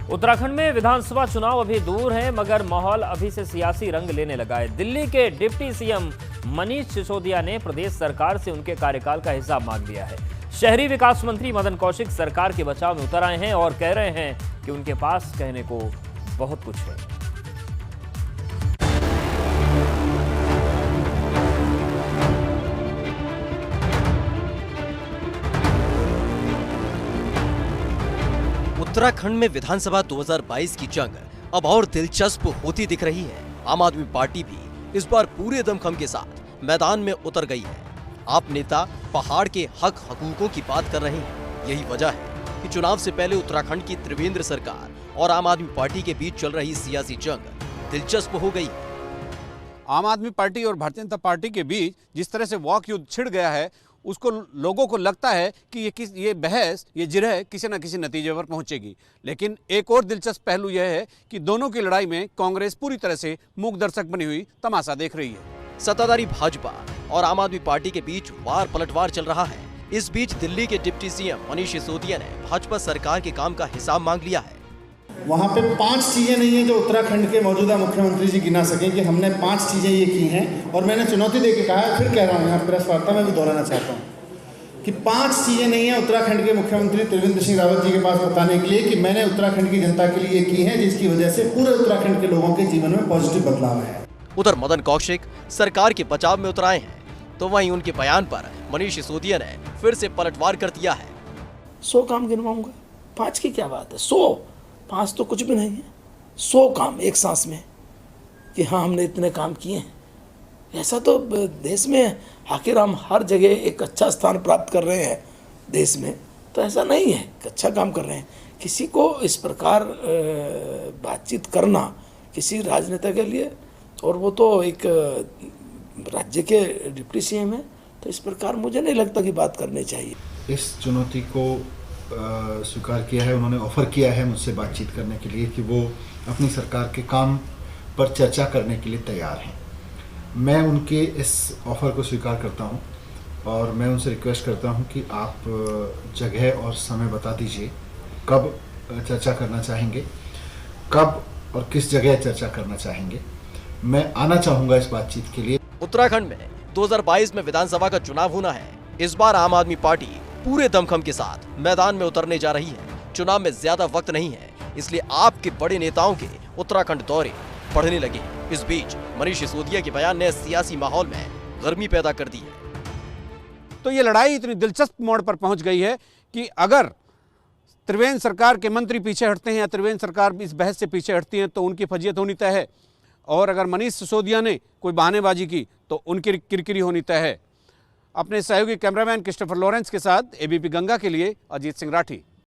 उत्तराखंड में विधानसभा चुनाव अभी दूर हैं, मगर माहौल अभी से सियासी रंग लेने लगा है। दिल्ली के डिप्टी सीएम मनीष सिसोदिया ने प्रदेश सरकार से उनके कार्यकाल का हिसाब मांग लिया है। शहरी विकास मंत्री मदन कौशिक सरकार के बचाव में उतर आए हैं और कह रहे हैं कि उनके पास कहने को बहुत कुछ है। उत्तराखंड में विधानसभा 2022 की जंग अब और दिलचस्प होती दिख रही है। आम आदमी पार्टी भी इस बार पूरे दमखम के साथ मैदान में उतर गई है। आप नेता पहाड़ के हक हकूकों की बात कर रहे हैं। यही वजह है कि चुनाव से पहले उत्तराखंड की त्रिवेंद्र सरकार और आम आदमी पार्टी के बीच चल रही सियासी जंग दिलचस्प हो गई है। आम आदमी पार्टी और भारतीय जनता पार्टी के बीच जिस तरह से वाक युद्ध छिड़ गया है, उसको लोगों को लगता है कि ये बहस, ये जिरह किसी न किसी नतीजे पर पहुंचेगी। लेकिन एक और दिलचस्प पहलू यह है कि दोनों की लड़ाई में कांग्रेस पूरी तरह से मूक दर्शक बनी हुई तमाशा देख रही है। सत्ताधारी भाजपा और आम आदमी पार्टी के बीच वार पलटवार चल रहा है। इस बीच दिल्ली के डिप्टी सीएम मनीष सिसोदिया ने भाजपा सरकार के काम का हिसाब मांग लिया है। वहाँ पे 5 चीज़ें नहीं हैं जो उत्तराखंड के मौजूदा मुख्यमंत्री जी गिना सकें कि हमने 5 चीज़ें ये की हैं। और मैंने चुनौती देके कहा है, फिर कह रहा हूँ, यहाँ प्रेस वार्ता में भी दोहराना चाहता हूँ कि 5 चीज़ें नहीं हैं उत्तराखंड के मुख्यमंत्री त्रिवेंद्र सिंह रावत जी के पास बताने के लिए कि मैंने उत्तराखंड की जनता के लिए की हैं, जिसकी वजह से पूरे उत्तराखंड के लोगों के जीवन में पॉजिटिव बदलाव है। उधर मदन कौशिक सरकार के बचाव में उतर आए हैं, तो वहीं उनके बयान पर मनीष सिसोदिया ने फिर से पलटवार कर दिया है। 100 काम गिनवाऊंगा, 5 की क्या बात है? 5 तो कुछ भी नहीं है। 100 काम एक सांस में कि हाँ हमने इतने काम किए हैं। ऐसा तो देश में आखिर हम हर जगह एक अच्छा स्थान प्राप्त कर रहे हैं देश में, तो ऐसा नहीं है कि अच्छा काम कर रहे हैं। किसी को इस प्रकार बातचीत करना किसी राजनेता के लिए, और वो तो एक राज्य के डिप्टी सीएम है, तो इस प्रकार मुझे नहीं लगता कि बात करनी चाहिए। इस चुनौती को स्वीकार किया है, उन्होंने ऑफर किया है मुझसे बातचीत करने के लिए कि वो अपनी सरकार के काम पर चर्चा करने के लिए तैयार हैं। मैं उनके इस ऑफ़र को स्वीकार करता हूं और मैं उनसे रिक्वेस्ट करता हूं कि आप जगह और समय बता दीजिए, कब चर्चा करना चाहेंगे, कब और किस जगह चर्चा करना चाहेंगे। मैं आना चाहूँगा इस बातचीत के लिए। उत्तराखंड में 2022 में विधानसभा का चुनाव होना है। इस बार आम आदमी पार्टी पूरे दमखम के साथ मैदान में उतरने जा रही है। चुनाव में ज्यादा वक्त नहीं है, इसलिए आपके बड़े नेताओं के उत्तराखंड दौरे बढ़ने लगे। इस बीच मनीष सिसोदिया के बयान ने सियासी माहौल में गर्मी पैदा कर दी है। तो ये लड़ाई इतनी दिलचस्प मोड़ पर पहुंच गई है कि अगर त्रिवेंद्र सरकार के मंत्री पीछे हटते हैं या त्रिवेंद्र सरकार इस बहस से पीछे हटती है तो उनकी फजीयत होनी तय है, और अगर मनीष सिसोदिया ने कोई बहानेबाजी की तो उनकी किरकिरी होनी तय है। अपने सहयोगी कैमरामैन क्रिस्टोफर लॉरेंस के साथ एबीपी गंगा के लिए अजीत सिंह राठी।